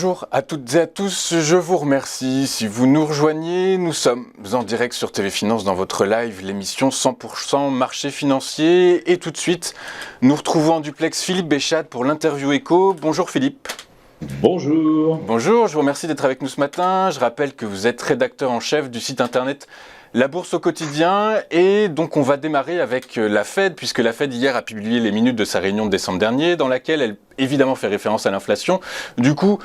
Bonjour à toutes et à tous, je vous remercie. Si vous nous rejoignez, nous sommes en direct sur TV Finance dans votre live, l'émission 100% marché financier. Et tout de suite, nous retrouvons en duplex Philippe Béchade pour l'interview écho. Bonjour Philippe. Bonjour. Bonjour, je vous remercie d'être avec nous ce matin. Je rappelle que vous êtes rédacteur en chef du site internet La Bourse au quotidien, et donc on va démarrer avec la Fed, puisque la Fed hier a publié les minutes de sa réunion de décembre dernier, dans laquelle elle évidemment fait référence à l'inflation. Du coup,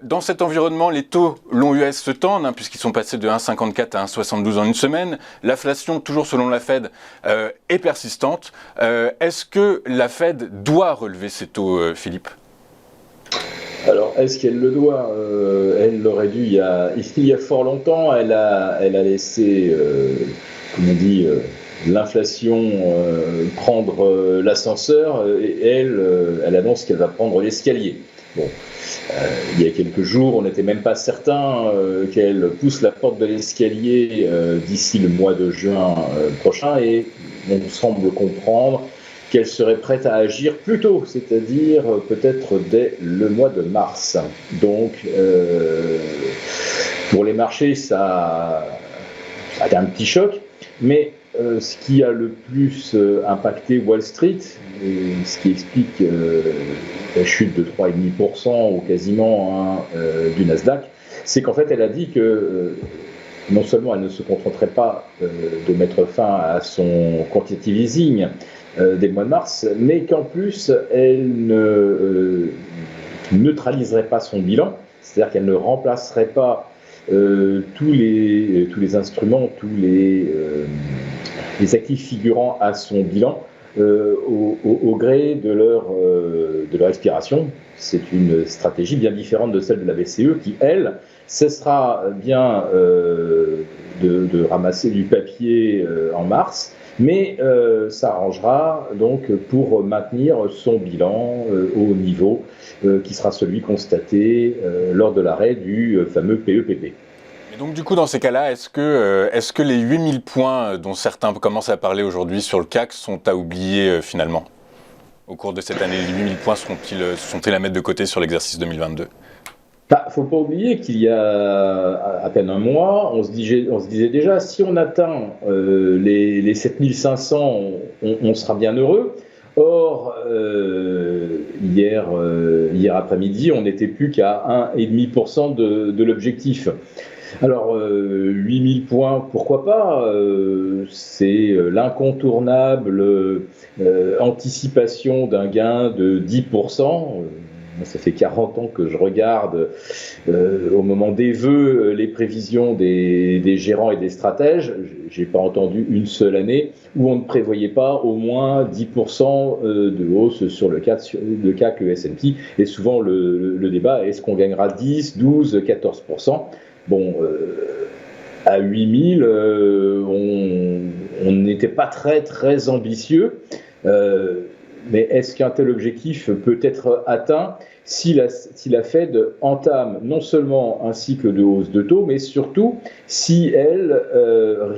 dans cet environnement, les taux long US se tendent, puisqu'ils sont passés de 1,54 à 1,72 en une semaine. L'inflation, toujours selon la Fed, est persistante. Est-ce que la Fed doit relever ses taux, Philippe ? Alors, est-ce qu'elle le doit ? Elle l'aurait dû il y a fort longtemps. Elle a laissé, comme on dit, l'inflation prendre l'ascenseur et elle annonce qu'elle va prendre l'escalier. Bon, il y a quelques jours, on n'était même pas certain qu'elle pousse la porte de l'escalier d'ici le mois de juin prochain, et on semble comprendre qu'elle serait prête à agir plus tôt, c'est-à-dire peut-être dès le mois de mars. Donc, pour les marchés, ça a été un petit choc, mais ce qui a le plus impacté Wall Street, et ce qui explique la chute de 3,5% ou quasiment du Nasdaq, c'est qu'en fait, elle a dit que non seulement elle ne se contenterait pas de mettre fin à son quantitative easing dès le mois de mars, mais qu'en plus, elle ne neutraliserait pas son bilan, c'est-à-dire qu'elle ne remplacerait pas tous les instruments, tous les actifs figurant à son bilan au gré de leur expiration. C'est une stratégie bien différente de celle de la BCE qui, elle, cessera bien de ramasser du papier en mars, mais s'arrangera donc pour maintenir son bilan au niveau qui sera celui constaté lors de l'arrêt du fameux PEPP. Et donc du coup, dans ces cas-là, est-ce que les 8000 points dont certains commencent à parler aujourd'hui sur le CAC sont à oublier finalement ? Au cours de cette année, les 8000 points sont-ils à mettre de côté sur l'exercice 2022 ? Faut pas oublier qu'il y a à peine un mois, on se disait déjà, si on atteint les 7500, on sera bien heureux. Or, hier après-midi, on n'était plus qu'à 1,5% de l'objectif. Alors, 8000 points, pourquoi pas, c'est l'incontournable anticipation d'un gain de 10%. Ça fait 40 ans que je regarde au moment des vœux les prévisions des gérants et des stratèges. J'ai pas entendu une seule année où on ne prévoyait pas au moins 10% de hausse sur le CAC, le S&P. Et souvent le débat, est-ce qu'on gagnera 10, 12, 14%? Bon, à 8000, on n'était pas très très ambitieux. Mais est-ce qu'un tel objectif peut être atteint si la Fed entame non seulement un cycle de hausse de taux, mais surtout si elle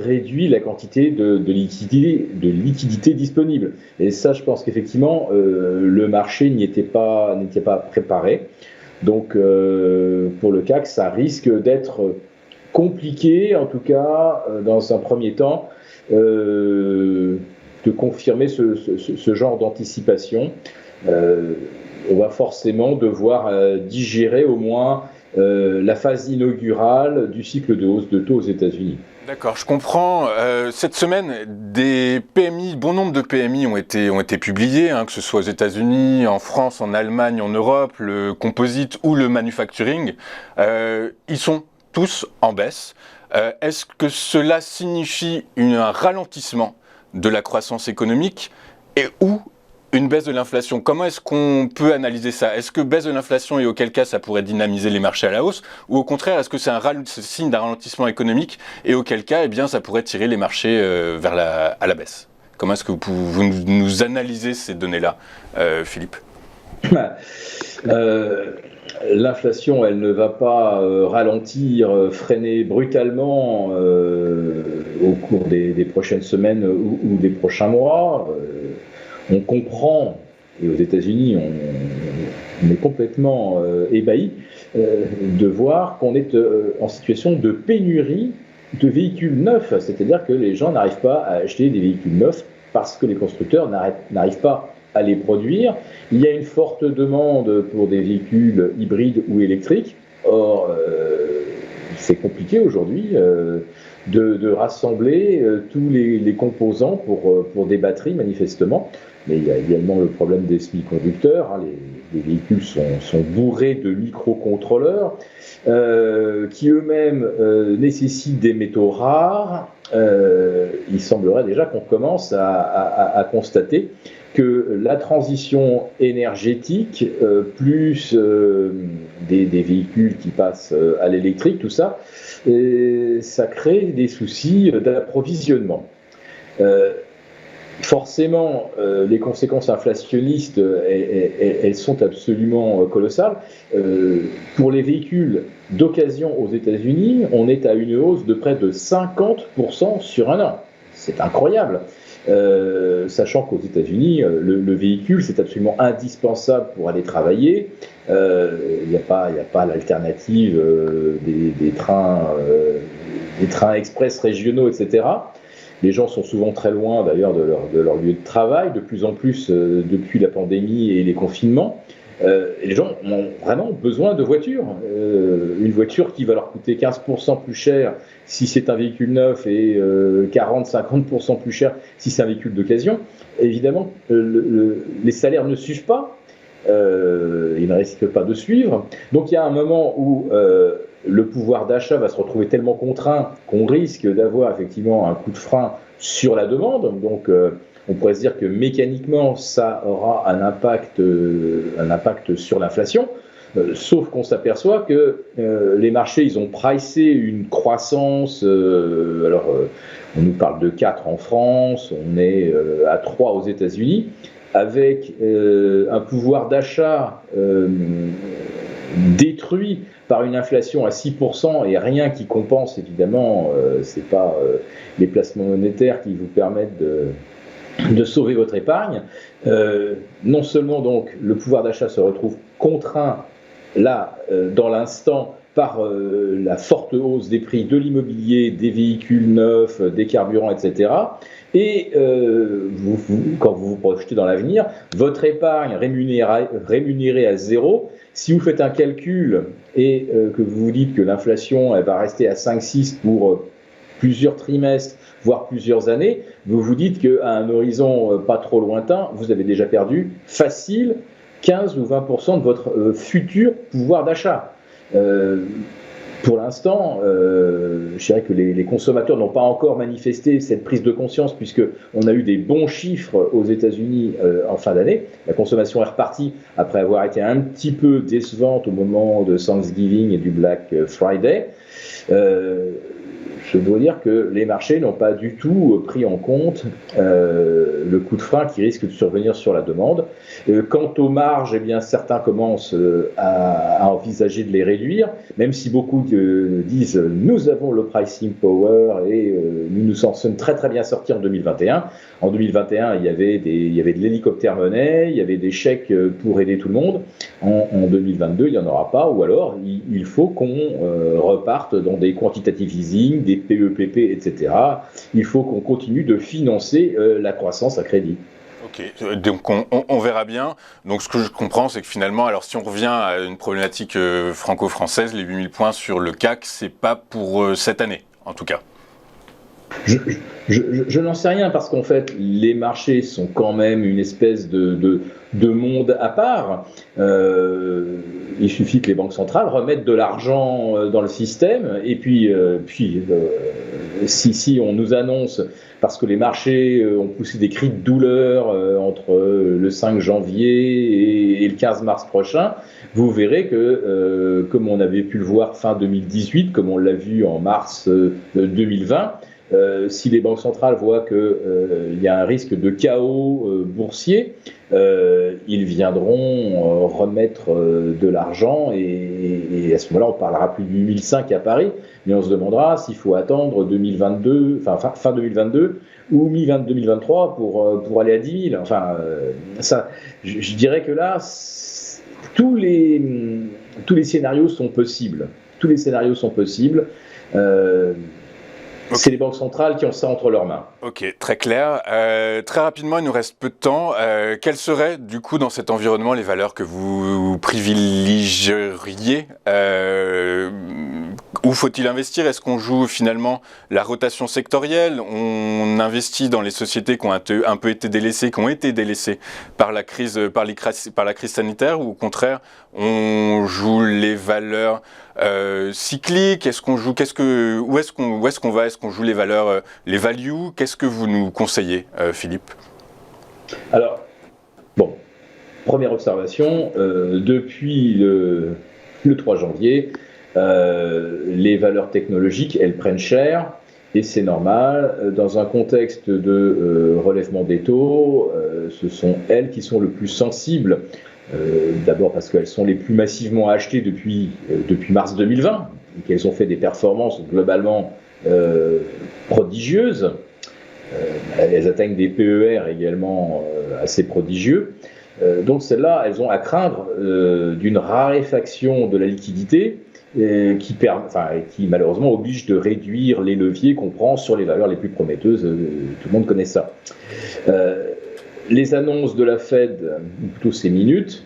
réduit la quantité de liquidité disponible? Et ça, je pense qu'effectivement, le marché n'y était pas préparé. Donc, pour le CAC, ça risque d'être compliqué, en tout cas, dans un premier temps, de confirmer ce genre d'anticipation. On va forcément devoir digérer au moins la phase inaugurale du cycle de hausse de taux aux États-Unis. D'accord, je comprends. Cette semaine, des PMI, bon nombre de PMI ont été publiés, que ce soit aux États-Unis, en France, en Allemagne, en Europe, le composite ou le manufacturing. Ils sont tous en baisse. Est-ce que cela signifie un ralentissement de la croissance économique ou une baisse de l'inflation? Comment est-ce qu'on peut analyser ça? Est-ce que baisse de l'inflation, et auquel cas ça pourrait dynamiser les marchés à la hausse, ou au contraire, est-ce que c'est signe d'un ralentissement économique, et auquel cas ça pourrait tirer les marchés à la baisse? Comment est-ce que vous nous analysez ces données-là, Philippe? L'inflation, elle ne va pas ralentir, freiner brutalement au cours des prochaines semaines ou des prochains mois. On comprend, et aux États-Unis, on est complètement ébahi, de voir qu'on est en situation de pénurie de véhicules neufs, c'est-à-dire que les gens n'arrivent pas à acheter des véhicules neufs parce que les constructeurs n'arrivent pas à les produire. Il y a une forte demande pour des véhicules hybrides ou électriques. Or, c'est compliqué aujourd'hui de rassembler tous les composants pour des batteries, manifestement. Mais il y a également le problème des semi-conducteurs. Les véhicules sont bourrés de microcontrôleurs qui eux-mêmes nécessitent des métaux rares. Il semblerait déjà qu'on commence à constater que la transition énergétique, plus des véhicules qui passent à l'électrique, tout ça, ça crée des soucis d'approvisionnement. Forcément, les conséquences inflationnistes, elles sont absolument colossales. Pour les véhicules d'occasion aux États-Unis, on est à une hausse de près de 50% sur un an. C'est incroyable. Sachant qu'aux États-Unis, le véhicule, c'est absolument indispensable pour aller travailler. Il n'y a pas l'alternative des trains express régionaux, etc. Les gens sont souvent très loin d'ailleurs de leur lieu de travail, de plus en plus depuis la pandémie et les confinements. Et les gens ont vraiment besoin de voitures. Une voiture qui va leur coûter 15% plus cher si c'est un véhicule neuf et 40-50% plus cher si c'est un véhicule d'occasion. Évidemment, les salaires ne suivent pas. Ils ne risquent pas de suivre. Donc il y a un moment où le pouvoir d'achat va se retrouver tellement contraint qu'on risque d'avoir effectivement un coup de frein sur la demande. Donc on pourrait se dire que mécaniquement ça aura un impact sur l'inflation, sauf qu'on s'aperçoit que les marchés, ils ont pricé une croissance, on nous parle de 4 en France, on est à 3 aux États-Unis, avec un pouvoir d'achat détruit par une inflation à 6% et rien qui compense, évidemment, c'est pas les placements monétaires qui vous permettent de sauver votre épargne. Non seulement donc le pouvoir d'achat se retrouve contraint là, dans l'instant, par la forte hausse des prix de l'immobilier, des véhicules neufs, des carburants, etc. Et quand vous vous projetez dans l'avenir, votre épargne rémunérée à zéro, si vous faites un calcul et que vous vous dites que l'inflation elle va rester à 5-6 pour plusieurs trimestres, voire plusieurs années, vous vous dites qu'à un horizon pas trop lointain, vous avez déjà perdu facile 15 ou 20% de votre futur pouvoir d'achat. Pour l'instant, je dirais que les consommateurs n'ont pas encore manifesté cette prise de conscience puisqu'on a eu des bons chiffres aux États-Unis en fin d'année. La consommation est repartie après avoir été un petit peu décevante au moment de Thanksgiving et du Black Friday. Je dois dire que les marchés n'ont pas du tout pris en compte le coup de frein qui risque de survenir sur la demande. Quant aux marges, eh bien, certains commencent à envisager de les réduire, même si beaucoup disent nous avons le pricing power et nous nous en sommes très très bien sortis en 2021. En 2021, il y avait de l'hélicoptère monnaie, il y avait des chèques pour aider tout le monde. En 2022, il n'y en aura pas, ou alors il faut qu'on reparte dans des quantitative easing, des PEPP, etc. Il faut qu'on continue de financer la croissance à crédit. Ok, donc on verra bien. Donc ce que je comprends, c'est que finalement, alors si on revient à une problématique franco-française, les 8000 points sur le CAC, c'est pas pour cette année, en tout cas. Je n'en sais rien parce qu'en fait, les marchés sont quand même une espèce de monde à part. Il suffit que les banques centrales remettent de l'argent dans le système et puis si on nous annonce, parce que les marchés ont poussé des cris de douleur entre le 5 janvier et le 15 mars prochain, vous verrez que, comme on avait pu le voir fin 2018, comme on l'a vu en mars 2020, si les banques centrales voient qu'il y a un risque de chaos boursier, ils viendront remettre de l'argent et à ce moment-là, on parlera plus de 8005 à Paris, mais on se demandera s'il faut attendre 2022, fin 2022 ou mi-2023 pour aller à 10 000. Enfin, ça, je dirais que là, tous les tous les scénarios sont possibles. Tous les scénarios sont possibles. C'est les banques centrales qui ont ça entre leurs mains. Ok, très clair. Très rapidement, il nous reste peu de temps. Quelles seraient, du coup, dans cet environnement, les valeurs que vous privilégieriez où faut-il investir? Est-ce qu'on joue finalement la rotation sectorielle? On investit dans les sociétés qui ont un peu été délaissées, qui ont été délaissées par la crise sanitaire, ou au contraire, on joue les valeurs cycliques? Est-ce qu'on joue où est-ce qu'on va? Est-ce qu'on joue les valeurs, les values? Qu'est-ce que vous nous conseillez, Philippe? Alors, bon, première observation, depuis le 3 janvier, les valeurs technologiques, elles prennent cher, et c'est normal. Dans un contexte de relèvement des taux, ce sont elles qui sont le plus sensibles. D'abord parce qu'elles sont les plus massivement achetées depuis mars 2020, et qu'elles ont fait des performances globalement prodigieuses. Elles atteignent des PER également assez prodigieux. Donc celles-là, elles ont à craindre d'une raréfaction de la liquidité qui malheureusement oblige de réduire les leviers qu'on prend sur les valeurs les plus prometteuses. Tout le monde connaît ça. Les annonces de la Fed, ou plutôt ces minutes,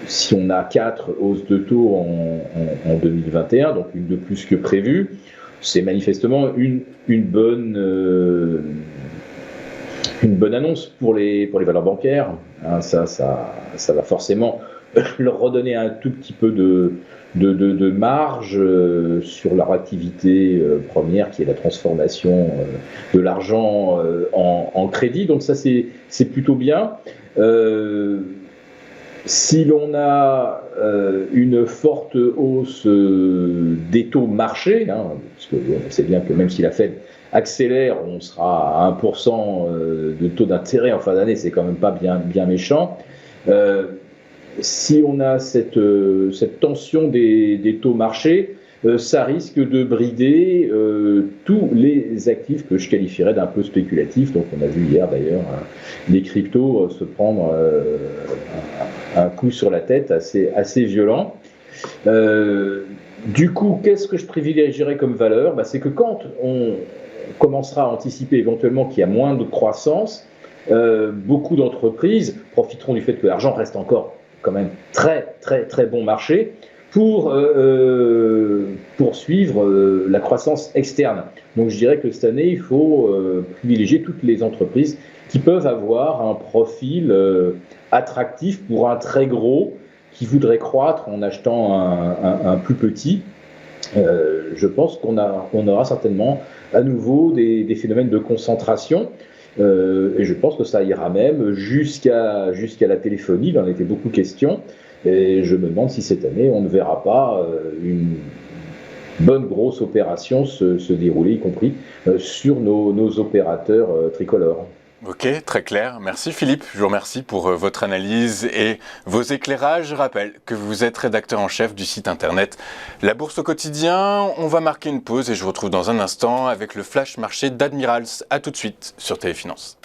si on a 4 hausses de taux en 2021, donc une de plus que prévu, c'est manifestement une bonne annonce pour les valeurs bancaires. Hein, ça va forcément leur redonner un tout petit peu de marge sur leur activité première, qui est la transformation de l'argent en crédit. Donc ça, c'est plutôt bien. Si l'on a une forte hausse des taux marchés, hein, parce que on sait bien que même si la Fed accélère, on sera à 1% de taux d'intérêt en fin d'année, c'est quand même pas bien méchant. Si on a cette tension des taux marchés, ça risque de brider tous les actifs que je qualifierais d'un peu spéculatifs. Donc on a vu hier d'ailleurs les cryptos se prendre un coup sur la tête assez violent. Du coup, qu'est-ce que je privilégierais comme valeur? C'est que quand on commencera à anticiper éventuellement qu'il y a moins de croissance, beaucoup d'entreprises profiteront du fait que l'argent reste encore quand même très très très bon marché pour poursuivre la croissance externe. Donc je dirais que cette année, il faut privilégier toutes les entreprises qui peuvent avoir un profil attractif pour un très gros qui voudrait croître en achetant un plus petit. Je pense qu'on aura certainement à nouveau des phénomènes de concentration. Et je pense que ça ira même jusqu'à la téléphonie, il en était beaucoup question. Et je me demande si cette année, on ne verra pas une bonne grosse opération se dérouler, y compris sur nos opérateurs tricolores. Ok, très clair. Merci Philippe. Je vous remercie pour votre analyse et vos éclairages. Je rappelle que vous êtes rédacteur en chef du site internet La Bourse au quotidien. On va marquer une pause et je vous retrouve dans un instant avec le flash marché d'Admirals. À tout de suite sur Téléfinance.